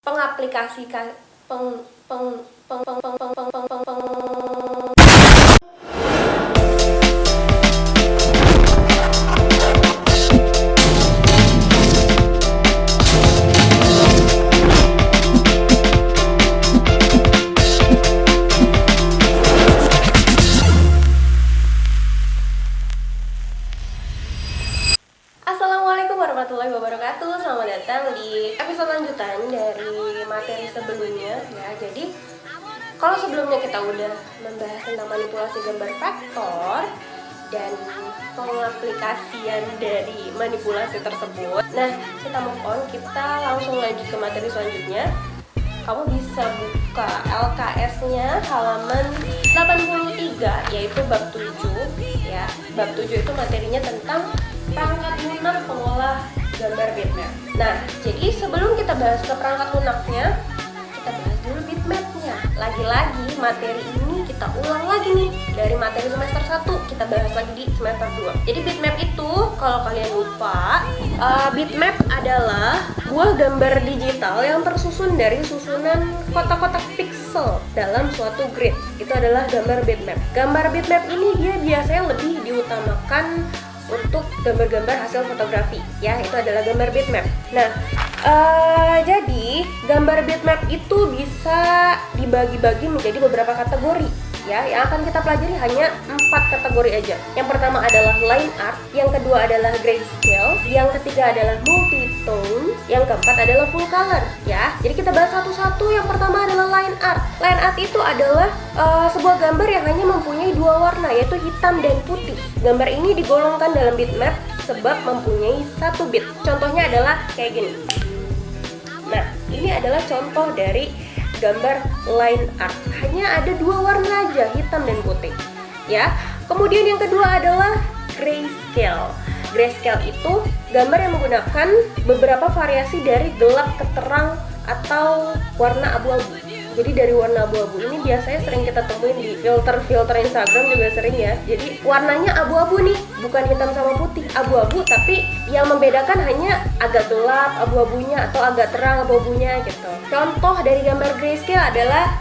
pengaplikasikan peng peng peng peng peng peng peng peng peng peng. Assalamualaikum warahmatullahi wabarakatuh. Selamat datang di episode lanjutan dari materi sebelumnya ya. Jadi kalau sebelumnya kita udah membahas tentang manipulasi gambar vektor dan pengaplikasian dari manipulasi tersebut, nah kita move on, kita langsung lanjut ke materi selanjutnya. Kamu bisa buka LKS-nya halaman 83, yaitu bab 7 ya. Bab 7 itu materinya tentang perangkat lunak pengolah gambar bitmap. Nah, jadi sebelum kita bahas ke perangkat lunaknya, kita bahas dulu bitmapnya. Lagi-lagi materi ini kita ulang lagi nih dari materi semester 1, kita bahas lagi di semester 2. Jadi bitmap itu, kalau kalian lupa, bitmap adalah buah gambar digital yang tersusun dari susunan kotak-kotak pixel dalam suatu grid. Itu adalah gambar bitmap. Gambar bitmap ini dia biasanya lebih diutamakan untuk gambar-gambar hasil fotografi ya, itu adalah gambar bitmap. Nah, jadi gambar bitmap itu bisa dibagi-bagi menjadi beberapa kategori ya, yang akan kita pelajari hanya 4 kategori aja. Yang pertama adalah line art, yang kedua adalah grayscale, yang ketiga adalah multitone, yang keempat adalah full color ya. Jadi kita bahas satu-satu. Yang pertama adalah line art. Line art itu adalah sebuah gambar yang hanya mempunyai 2 warna, yaitu hitam dan putih. Gambar ini digolongkan dalam bitmap sebab mempunyai 1 bit. Contohnya adalah kayak gini. Nah, ini adalah contoh dari gambar line art. Hanya ada 2 warna aja, hitam dan putih ya. Kemudian yang kedua adalah grayscale. Grayscale itu gambar yang menggunakan beberapa variasi dari gelap ke terang atau warna abu-abu. Jadi dari warna abu-abu ini biasanya sering kita temuin di filter-filter Instagram juga sering ya. Jadi warnanya abu-abu nih, bukan hitam sama putih, abu-abu, tapi yang membedakan hanya agak gelap abu-abunya atau agak terang abu-abunya gitu. Contoh dari gambar grayscale adalah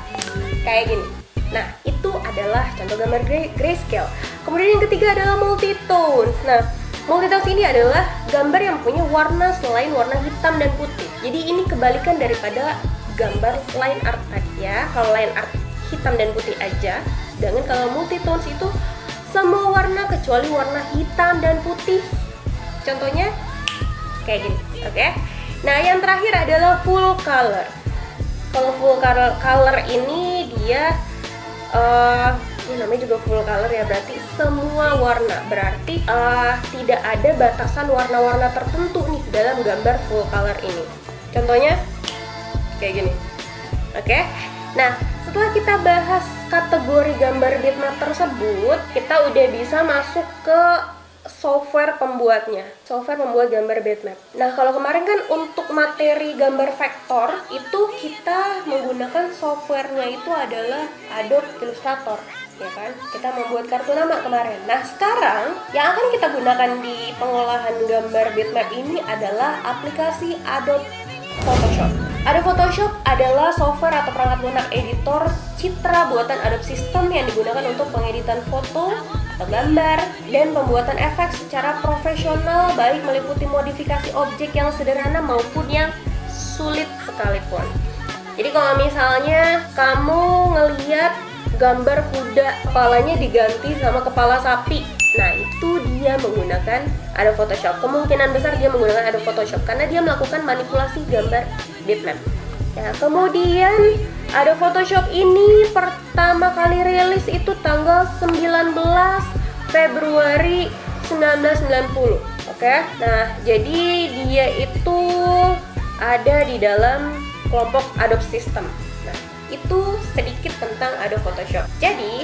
kayak gini. Nah, itu adalah contoh gambar grayscale. Kemudian yang ketiga adalah multitones. Nah, multitones ini adalah gambar yang punya warna selain warna hitam dan putih. Jadi ini kebalikan daripada gambar line art tadi ya. Kalau line art hitam dan putih aja, sedangkan kalau multitones itu semua warna kecuali warna hitam dan putih. Contohnya kayak gini, oke? Nah, yang terakhir adalah full color. Kalau full color ini dia ini namanya juga full color ya, berarti semua warna, berarti tidak ada batasan warna-warna tertentu nih dalam gambar full color ini. Contohnya kayak gini. Oke. Nah, setelah kita bahas kategori gambar bitmap tersebut, kita udah bisa masuk ke software pembuatnya, software pembuat gambar bitmap. Nah, kalau kemarin kan untuk materi gambar vektor itu kita menggunakan softwarenya itu adalah Adobe Illustrator, ya kan? Kita membuat kartu nama kemarin. Nah, sekarang yang akan kita gunakan di pengolahan gambar bitmap ini adalah aplikasi Adobe Photoshop. Adobe Photoshop adalah software atau perangkat lunak editor citra buatan Adobe System yang digunakan untuk pengeditan foto atau gambar dan pembuatan efek secara profesional, baik meliputi modifikasi objek yang sederhana maupun yang sulit sekalipun. Jadi kalau misalnya kamu ngelihat gambar kuda kepalanya diganti sama kepala sapi, nah itu dia menggunakan Adobe Photoshop. Kemungkinan besar dia menggunakan Adobe Photoshop karena dia melakukan manipulasi gambar bitmap. Ya, kemudian Adobe Photoshop ini pertama kali rilis itu tanggal 19 Februari 1990. Oke. Nah, jadi dia itu ada di dalam kelompok Adobe System. Nah, itu sedikit tentang Adobe Photoshop. Jadi,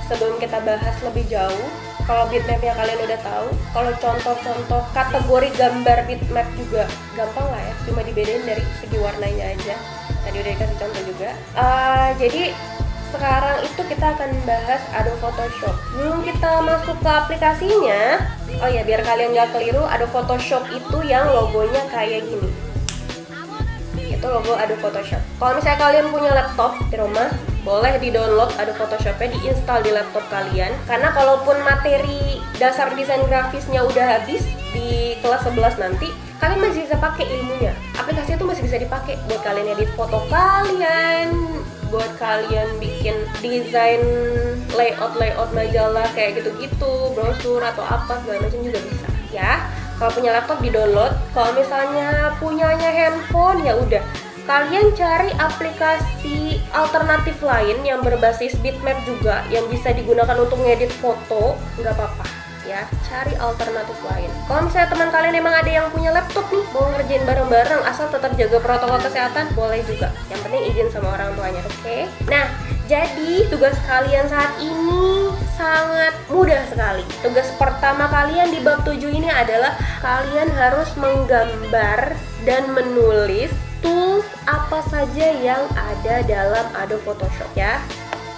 sebelum kita bahas lebih jauh, kalau bitmapnya kalian udah tahu, kalau contoh-contoh kategori gambar bitmap juga gampang lah ya, cuma dibedain dari segi warnanya aja. Tadi udah dikasih contoh juga. Jadi sekarang itu kita akan bahas Adobe Photoshop. Belum kita masuk ke aplikasinya, oh ya biar kalian nggak keliru, Adobe Photoshop itu yang logonya kayak gini. Itu itu logo Adobe Photoshop. Kalau misalnya kalian punya laptop di rumah, boleh di-download Adobe Photoshop-nya, diinstal di laptop kalian. Karena kalaupun materi dasar desain grafisnya udah habis di kelas 11 nanti, kalian masih bisa pakai ilmunya. Aplikasinya tuh masih bisa dipakai buat kalian edit foto kalian, buat kalian bikin desain layout majalah kayak gitu-gitu, brosur atau apa segala macam juga bisa ya. Kalau punya laptop di-download, kalau misalnya punyanya handphone ya udah, kalian cari aplikasi alternatif lain yang berbasis bitmap juga yang bisa digunakan untuk ngedit foto, nggak apa-apa ya, cari alternatif lain. Kalau misalnya teman kalian emang ada yang punya laptop nih, mau ngerjain bareng-bareng asal tetap jaga protokol kesehatan, boleh juga. Yang penting izin sama orang tuanya, oke? Nah, jadi tugas kalian saat ini sangat mudah sekali. Tugas pertama kalian di bab 7 ini adalah kalian harus menggambar dan menulis tools apa saja yang ada dalam Adobe Photoshop ya.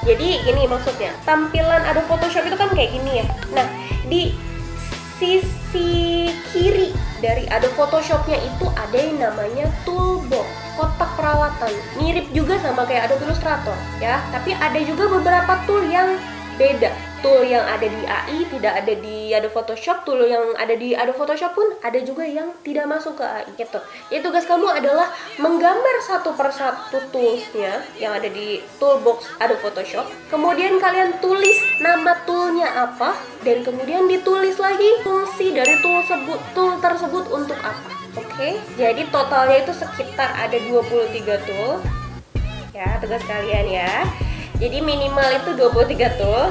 Jadi gini maksudnya, tampilan Adobe Photoshop itu kan kayak gini ya. Nah, di sisi kiri dari Adobe Photoshop-nya itu ada yang namanya toolbox, kotak peralatan. Mirip juga sama kayak Adobe Illustrator ya, tapi ada juga beberapa tool yang beda. Tool yang ada di AI tidak ada di Adobe Photoshop, tool yang ada di Adobe Photoshop pun ada juga yang tidak masuk ke AI gitu. Jadi tugas kamu adalah menggambar satu persatu toolsnya yang ada di toolbox Adobe Photoshop. Kemudian kalian tulis nama toolnya apa, dan kemudian ditulis lagi fungsi dari tool tersebut untuk apa. Oke, jadi totalnya itu sekitar ada 23 tool ya tugas kalian ya. Jadi minimal itu 23 tool.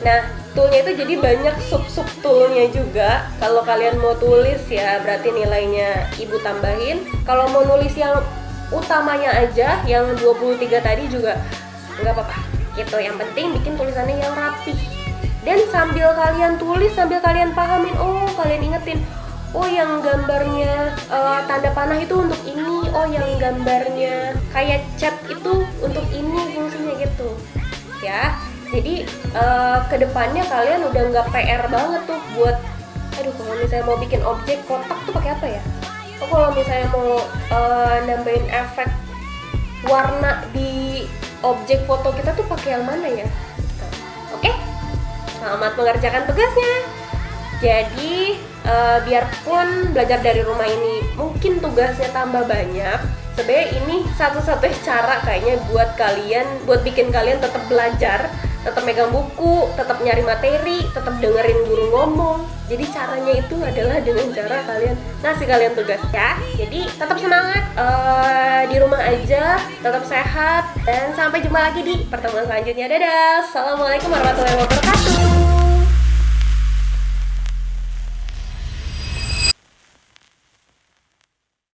Nah, toolnya itu jadi banyak sub-sub toolnya juga. Kalau kalian mau tulis ya berarti nilainya ibu tambahin. Kalau mau nulis yang utamanya aja, yang 23 tadi juga nggak apa-apa gitu. Yang penting bikin tulisannya yang rapi. Dan sambil kalian tulis, sambil kalian pahamin, oh kalian ingetin, oh yang gambarnya tanda panah itu untuk ini, oh yang gambarnya kayak chat itu untuk ini fungsinya gitu ya. Jadi kedepannya kalian udah nggak PR banget tuh buat, aduh kalau misalnya mau bikin objek kotak tuh pakai apa ya? Oh kalau misalnya mau nambahin efek warna di objek foto kita tuh pakai yang mana ya? Oke, selamat mengerjakan tugasnya. Jadi biarpun belajar dari rumah ini mungkin tugasnya tambah banyak, sebenarnya ini satu-satunya cara kayaknya buat bikin kalian tetap belajar, tetap megang buku, tetap nyari materi, tetap dengerin guru ngomong. Jadi caranya itu adalah dengan cara kalian tugas ya. Jadi tetap semangat di rumah aja, tetap sehat, dan sampai jumpa lagi di pertemuan selanjutnya. Dadah, assalamualaikum warahmatullahi wabarakatuh.